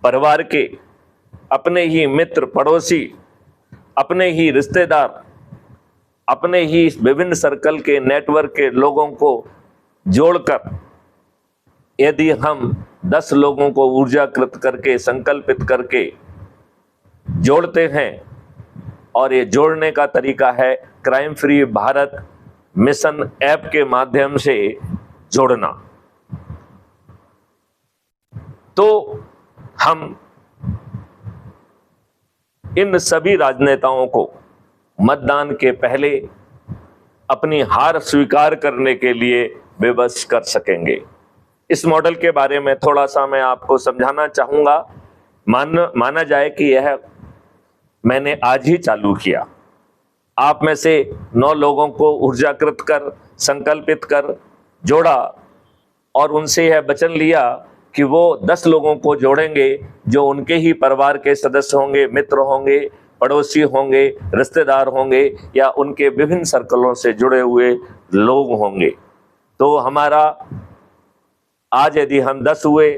परिवार के, अपने ही मित्र पड़ोसी, अपने ही रिश्तेदार, अपने ही विभिन्न सर्कल के नेटवर्क के लोगों को जोड़कर यदि हम 10 लोगों को ऊर्जाकृत करके, संकल्पित करके जोड़ते हैं, और ये जोड़ने का तरीका है crime free Bharat mission app के माध्यम से जोड़ना, तो हम इन सभी राजनेताओं को मतदान के पहले अपनी हार स्वीकार करने के लिए विवश कर सकेंगे। इस मॉडल के बारे में थोड़ा सा मैं आपको समझाना चाहूंगा। माना जाए कि यह मैंने आज ही चालू किया। आप में से 9 लोगों को ऊर्जाकृत कर, संकल्पित कर जोड़ा और उनसे यह वचन लिया कि वो 10 लोगों को जोड़ेंगे जो उनके ही परिवार के सदस्य होंगे, मित्र होंगे, पड़ोसी होंगे, रिश्तेदार होंगे या उनके विभिन्न सर्कलों से जुड़े हुए लोग होंगे। तो हमारा आज यदि हम 10 हुए,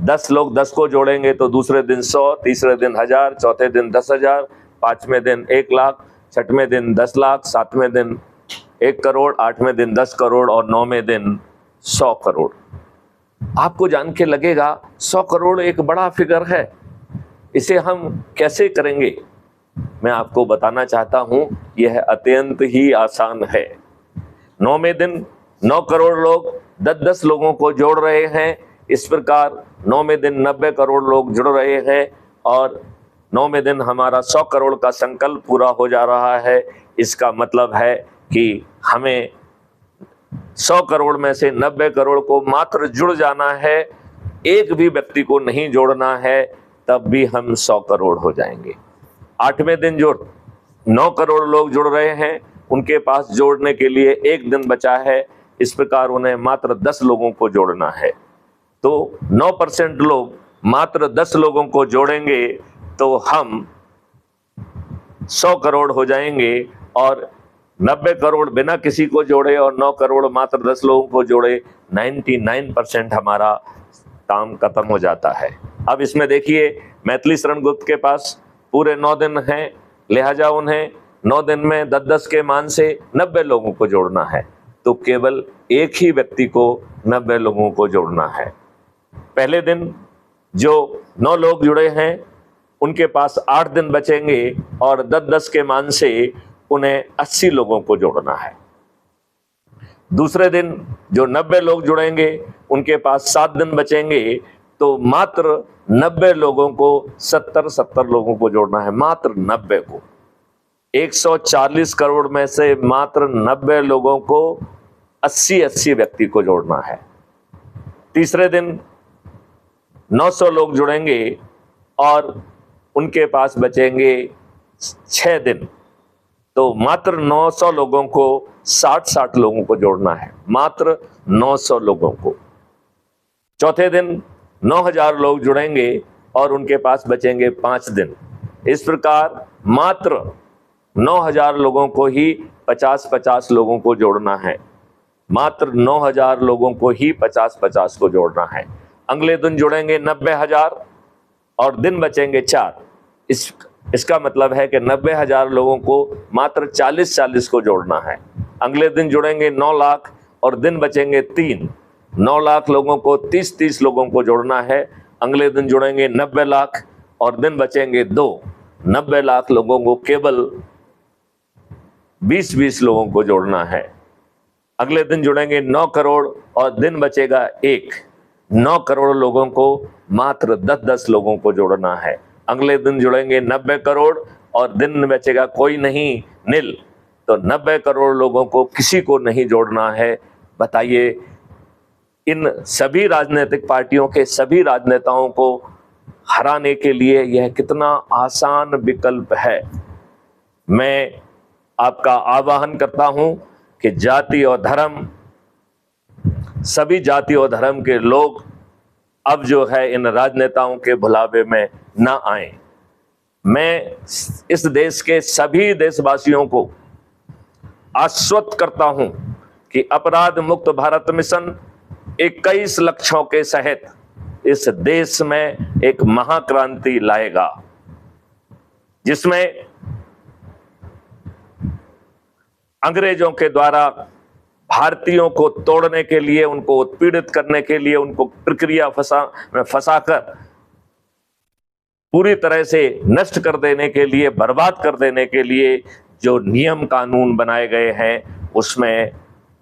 10 लोग 10 को जोड़ेंगे तो दूसरे दिन 100, तीसरे दिन 1000, चौथे दिन 10,000, 5वें दिन 1 लाख, 6वें दिन 10 लाख, 7वें दिन 1 करोड़, 8वें दिन 10 करोड़ और 9वें दिन 100 करोड़। आपको जान के लगेगा 100 करोड़ एक बड़ा फिगर है, इसे हम कैसे करेंगे? मैं आपको बताना चाहता हूं, यह अत्यंत ही आसान है। 9वें दिन 9 करोड़ लोग 10-10 लोगों को जोड़ रहे हैं। इस प्रकार 9वें दिन 90 करोड़ लोग जुड़ रहे हैं और 9वें दिन हमारा 100 करोड़ का संकल्प पूरा हो जा रहा है। इसका मतलब है कि हमें 100 करोड़ में से 90 करोड़ को मात्र जुड़ जाना है, एक भी व्यक्ति को नहीं जोड़ना है, तब भी हम 100 करोड़ हो जाएंगे। 8वें दिन जो 9 करोड़ लोग जुड़ रहे हैं, उनके पास जोड़ने के लिए 1 दिन बचा है। इस प्रकार उन्हें मात्र 10 लोगों को जोड़ना है। तो 9% लोग मात्र 10 लोगों को जोड़ेंगे तो हम 100 करोड़ हो जाएंगे, और 90 करोड़ बिना किसी को जोड़े और 9 करोड़ मात्र 10 लोगों को जोड़े, 99% हमारा काम खत्म हो जाता है। अब इसमें देखिए, मैथिली शरण गुप्त के पास पूरे 9 दिन हैं, लिहाजा उन्हें 9 दिन में 10-10 के मान से 90 लोगों को जोड़ना है। तो केवल एक ही व्यक्ति को 90 लोगों को जोड़ना है। पहले दिन जो 9 लोग जुड़े हैं उनके पास 8 दिन बचेंगे और 10-10 के मान से उन्हें 80 लोगों को जोड़ना है। दूसरे दिन जो 90 लोग जुड़ेंगे उनके पास 7 दिन बचेंगे, तो मात्र 90 लोगों को 70 लोगों को जोड़ना है, मात्र 90 को। 140 करोड़ में से मात्र 90 लोगों को 80 व्यक्ति को जोड़ना है। तीसरे दिन 900 लोग जुड़ेंगे और उनके पास बचेंगे 6 दिन, तो मात्र 900 लोगों को 60 लोगों को जोड़ना है, मात्र 900 लोगों को। चौथे दिन 9000 लोग जुड़ेंगे और उनके पास बचेंगे 5 दिन। इस प्रकार मात्र 9000 लोगों को ही 50-50 लोगों को जोड़ना है, मात्र 9000 लोगों को ही 50-50 को जोड़ना है। अगले दिन जुड़ेंगे 90,000 और दिन बचेंगे 4। इसका मतलब है कि 90,000 लोगों को मात्र 40-40 को जोड़ना है। अगले दिन जुड़ेंगे 9 लाख और दिन बचेंगे 3। 9 लाख लोगों को 30-30 लोगों को जोड़ना है। अगले दिन जुड़ेंगे 90 लाख और दिन बचेंगे 2। 90 लाख लोगों को केवल 20-20 लोगों को जोड़ना है। अगले दिन जुड़ेंगे 9 करोड़ और दिन बचेगा 1। 9 करोड़ लोगों को मात्र 10-10 लोगों को जोड़ना है। अगले दिन जुड़ेंगे 90 करोड़ और दिन बचेगा कोई नहीं, नील। तो 90 करोड़ लोगों को किसी को नहीं जोड़ना है। बताइए, इन सभी राजनीतिक पार्टियों के सभी राजनेताओं को हराने के लिए यह कितना आसान विकल्प है। मैं आपका आह्वान करता हूं कि जाति और धर्म, सभी जाति और धर्म के लोग अब जो है इन राजनेताओं के भुलावे में ना आए। मैं इस देश के सभी देशवासियों को आश्वस्त करता हूं कि अपराध मुक्त भारत मिशन 21 लक्ष्यों के सहित इस देश में एक महाक्रांति लाएगा, जिसमें अंग्रेजों के द्वारा भारतीयों को तोड़ने के लिए, उनको उत्पीड़ित करने के लिए, उनको प्रक्रिया में फंसाकर पूरी तरह से नष्ट कर देने के लिए, बर्बाद कर देने के लिए जो नियम कानून बनाए गए हैं, उसमें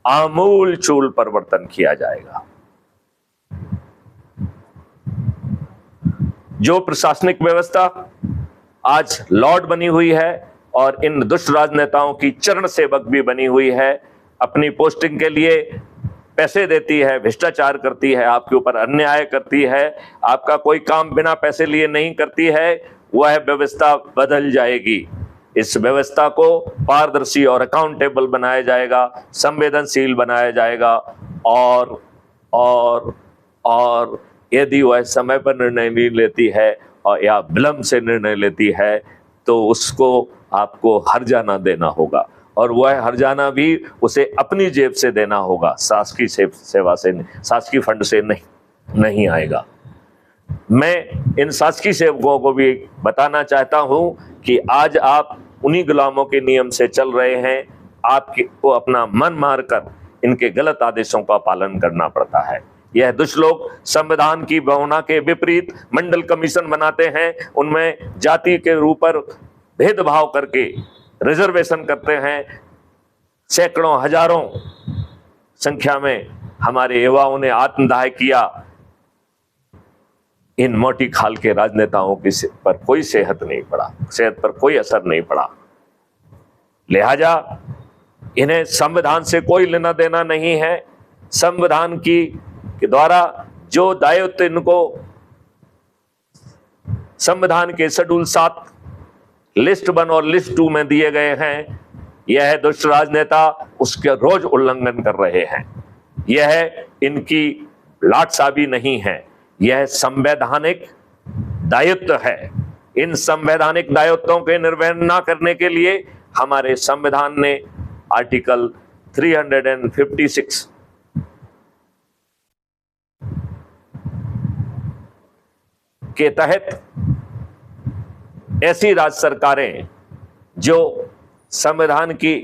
आमूल चूल परिवर्तन किया जाएगा। जो प्रशासनिक व्यवस्था आज लॉर्ड बनी हुई है और इन दुष्ट राजनेताओं की चरण सेवक भी बनी हुई है, अपनी पोस्टिंग के लिए पैसे देती है, भ्रष्टाचार करती है, आपके ऊपर अन्याय करती है, आपका कोई काम बिना पैसे लिए नहीं करती है, वह व्यवस्था बदल जाएगी। इस व्यवस्था को पारदर्शी और अकाउंटेबल बनाया जाएगा, संवेदनशील बनाया जाएगा और यदि वह समय पर निर्णय नहीं लेती है और या विलंब से निर्णय लेती है तो उसको आपको हर्जाना देना होगा, और वह हर्जाना भी उसे अपनी जेब से देना होगा, शासकीय सेवा से, शासकीय फंड से नहीं आएगा। मैं इन शासकीय सेवकों को भी बताना चाहता हूं कि आज आप उन्हीं गुलामों के नियम से चल रहे हैं, आपको अपना मन मारकर इनके गलत आदेशों का पालन करना पड़ता है। यह दुष्ट लोग संविधान की भावना के विपरीत मंडल कमीशन बनाते हैं, उनमें जाति के ऊपर भेदभाव करके रिजर्वेशन करते हैं। सैकड़ों हजारों संख्या में हमारे युवाओं ने आत्मदाह किया। इन मोटी खाल के राजनेताओं की पर कोई सेहत नहीं पड़ा, सेहत पर कोई असर नहीं पड़ा। लिहाजा इन्हें संविधान से कोई लेना देना नहीं है। संविधान के द्वारा जो दायित्व इनको संविधान के शेड्यूल 7 लिस्ट 1 और लिस्ट 2 में दिए गए हैं, यह दुष्ट राजनेता उसके रोज उल्लंघन कर रहे हैं। यह इनकी लाटसाबी नहीं है, यह संवैधानिक दायित्व है। इन संवैधानिक दायित्वों के निर्वहन न करने के लिए हमारे संविधान ने आर्टिकल 356 के तहत ऐसी राज्य सरकारें जो संविधान की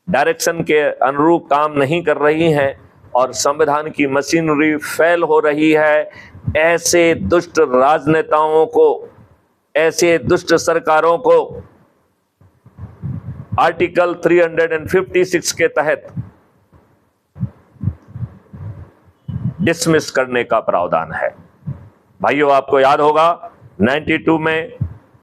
डायरेक्शन के अनुरूप काम नहीं कर रही हैं और संविधान की मशीनरी फेल हो रही है, ऐसे दुष्ट राजनेताओं को, ऐसे दुष्ट सरकारों को आर्टिकल 356 के तहत डिसमिस करने का प्रावधान है। भाइयों, आपको याद होगा 92 में